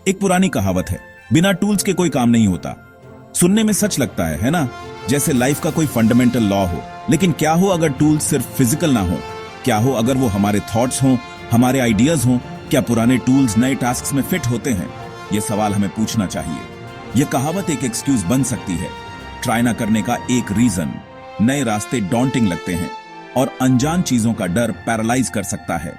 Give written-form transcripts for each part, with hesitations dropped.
एक पुरानी कहावत है, बिना टूल्स के कोई काम नहीं होता। सुनने में सच लगता है ना? जैसे लाइफ का कोई फंडामेंटल लॉ हो। लेकिन क्या हो अगर टूल्स सिर्फ फिजिकल ना हो? क्या हो अगर वो हमारे थॉट्स हों, हमारे आइडियाज हों? क्या पुराने टूल्स नए टास्क में फिट होते हैं? ये सवाल हमें पूछना चाहिए। यह कहावत एक एक्सक्यूज बन सकती है, ट्राई ना करने का एक रीजन। नए रास्ते डॉन्टिंग लगते हैं और अनजान चीजों का डर पैरालाइज कर सकता है।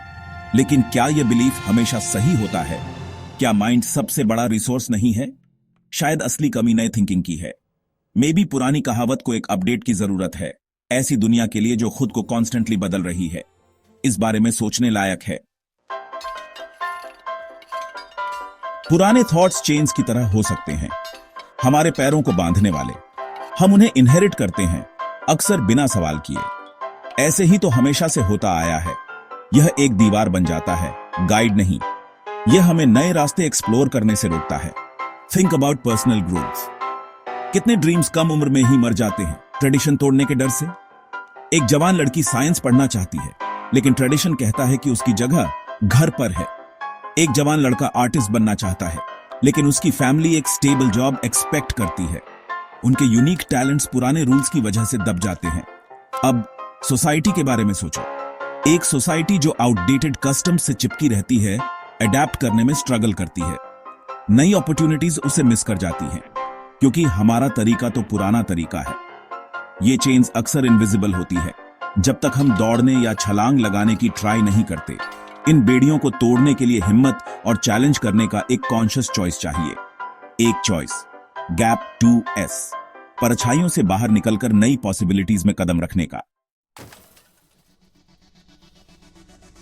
लेकिन क्या यह बिलीफ हमेशा सही होता है? क्या माइंड सबसे बड़ा रिसोर्स नहीं है? शायद असली कमी नए थिंकिंग की है। मे बी पुरानी कहावत को एक अपडेट की जरूरत है, ऐसी दुनिया के लिए जो खुद को कॉन्स्टेंटली बदल रही है। इस बारे में सोचने लायक है। पुराने थॉट्स चेन्स की तरह हो सकते हैं, हमारे पैरों को बांधने वाले। हम उन्हें इनहेरिट करते हैं, अक्सर बिना सवाल किए। ऐसे ही तो हमेशा से होता आया है। यह एक दीवार बन जाता है, गाइड नहीं। यह हमें नए रास्ते एक्सप्लोर करने से रोकता है। Think about personal growth. कितने ड्रीम्स कम उम्र में ही मर जाते हैं ट्रेडिशन तोड़ने के डर से। एक जवान लड़की साइंस पढ़ना चाहती है, लेकिन ट्रेडिशन कहता है कि उसकी जगह घर पर है। एक जवान लड़का आर्टिस्ट बनना चाहता है, लेकिन उसकी फैमिली एक स्टेबल जॉब एक्सपेक्ट करती है। उनके यूनिक टैलेंट्स पुराने रूल्स की वजह से दब जाते हैं। अब सोसाइटी के बारे में सोचो। एक सोसाइटी जो आउटडेटेड कस्टम्स से चिपकी रहती है, अडेप्ट करने में स्ट्रगल करती है। नई अपॉर्चुनिटीज उसे मिस कर जाती हैं, क्योंकि हमारा तरीका तो पुराना तरीका है। ये चेन्स अक्सर इनविजिबल होती है जब तक हम दौड़ने या छलांग लगाने की ट्राई नहीं करते। इन बेड़ियों को तोड़ने के लिए हिम्मत और चैलेंज करने का एक कॉन्शियस चॉइस चाहिए। एक चॉइस, गैप 2S, परछाइयों से बाहर निकलकर नई पॉसिबिलिटीज में कदम रखने का।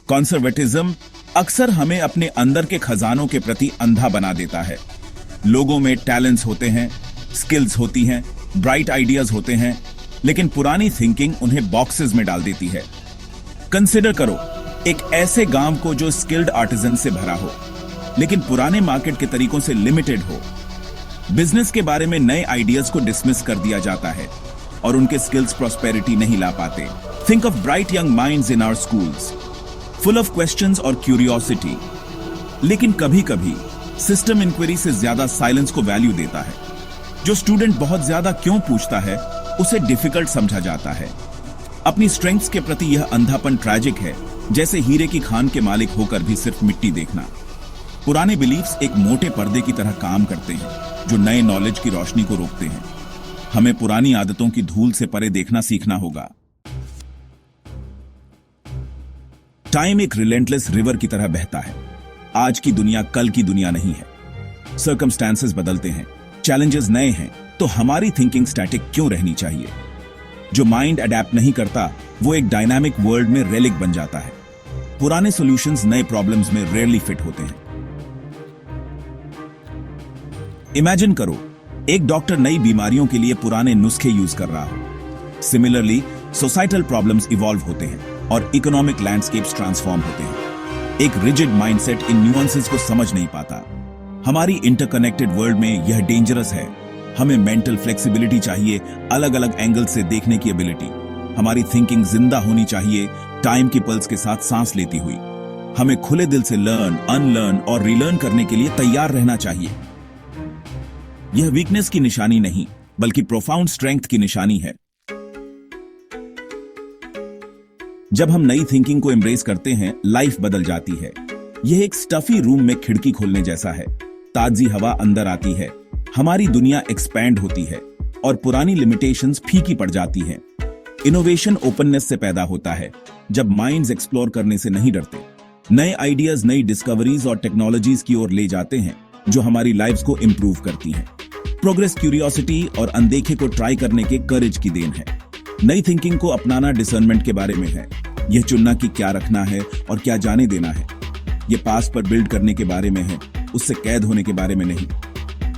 कंजर्वेटिज्म अक्सर हमें अपने अंदर के खजानों के प्रति अंधा बना देता है। लोगों में टैलेंट्स होते हैं, स्किल्स होती हैं, ब्राइट आइडियाज होते हैं, लेकिन पुरानी थिंकिंग उन्हें बॉक्सेस में डाल देती है। कंसिडर करो एक ऐसे गांव को जो स्किल्ड आर्टिजन से भरा हो, लेकिन पुराने मार्केट के तरीकों से लिमिटेड हो। बिजनेस के बारे में नए आइडियाज को डिसमिस कर दिया जाता है और उनके स्किल्स प्रॉस्पेरिटी नहीं ला पाते। Think of bright young minds in our schools, full of questions और क्यूरियोसिटी। लेकिन कभी कभी सिस्टम इंक्वायरी से ज्यादा साइलेंस को वैल्यू देता है। जो स्टूडेंट बहुत ज्यादा क्यों पूछता है, उसे डिफिकल्ट समझा जाता है। अपनी स्ट्रेंथ्स के प्रति यह अंधापन ट्रैजिक है, जैसे हीरे की खान के मालिक होकर भी सिर्फ मिट्टी देखना। पुराने बिलीफ्स एक मोटे पर्दे की तरह काम करते हैं, जो नए नॉलेज की रोशनी को रोकते हैं। हमें पुरानी आदतों की धूल से परे देखना सीखना होगा। टाइम एक रिलेंटलेस रिवर की तरह बहता है। आज की दुनिया कल की दुनिया नहीं है। सर्कमस्टेंसेस बदलते हैं, चैलेंजेस नए हैं, तो हमारी थिंकिंग स्टैटिक क्यों रहनी צריए? जो माइंड अडेप्ट नहीं करता, वो एक डायनामिक वर्ल्ड में रेलिक बन जाता है। पुराने सॉल्यूशंस नए प्रॉब्लम्स में रेयरली फिट होते हैं। इमेजिन करो, एक डॉक्टर नई बीमारियों के लिए पुराने नुस्खे यूज कर रहा हो। सिमिलरली, सोसाइटल प्रॉब्लम्स इवॉल्व होते हैं और इकोनॉमिक लैंडस्केप्स ट्रांसफॉर्म होते हैं। एक रिजिड माइंडसेट इन न्यूएंसेस को समझ नहीं पाता। हमारी इंटरकनेक्टेड वर्ल्ड में यह डेंजरस है। हमें मेंटल फ्लेक्सिबिलिटी चाहिए, अलग अलग एंगल से देखने की एबिलिटी। हमारी थिंकिंग जिंदा होनी चाहिए, टाइम की पल्स के साथ सांस लेती हुई। हमें खुले दिल से लर्न, अनलर्न और रीलर्न करने के लिए तैयार रहना चाहिए। यह वीकनेस की निशानी नहीं, बल्कि प्रोफाउंड स्ट्रेंथ की निशानी है। जब हम नई थिंकिंग को एम्ब्रेस करते हैं, लाइफ बदल जाती है। यह एक स्टफी रूम में खिड़की खोलने जैसा है। ताजी हवा अंदर आती है, हमारी दुनिया एक्सपैंड होती है और पुरानी लिमिटेशंस फीकी पड़ जाती हैं। इनोवेशन ओपननेस से पैदा होता है, जब माइंड्स एक्सप्लोर करने से नहीं डरते। नए आइडियाज नई डिस्कवरीज और टेक्नोलॉजीज की ओर ले जाते हैं, जो हमारी लाइफ्स को इंप्रूव करती हैं। प्रोग्रेस क्यूरियोसिटी और अनदेखे को ट्राई करने के करेज की देन है। नई थिंकिंग को अपनाना डिसर्नमेंट के बारे में है। यह चुनना कि क्या रखना है और क्या जाने देना है। यह पास्ट पर बिल्ड करने के बारे में है, उससे कैद होने के बारे में नहीं।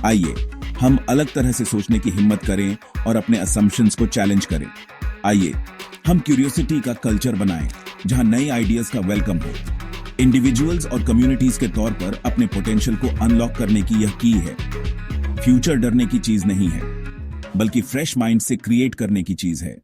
आइए हम अलग तरह से सोचने की हिम्मत करें और अपने असम्पशंस को चैलेंज करें। आइए हम क्यूरियोसिटी का कल्चर बनाएं, जहां नए आइडियाज का वेलकम हो। इंडिविजुअल्स और कम्युनिटीज के तौर पर अपने पोटेंशियल को अनलॉक करने की यह की है। फ्यूचर डरने की चीज नहीं है, बल्कि फ्रेश माइंड से क्रिएट करने की चीज है।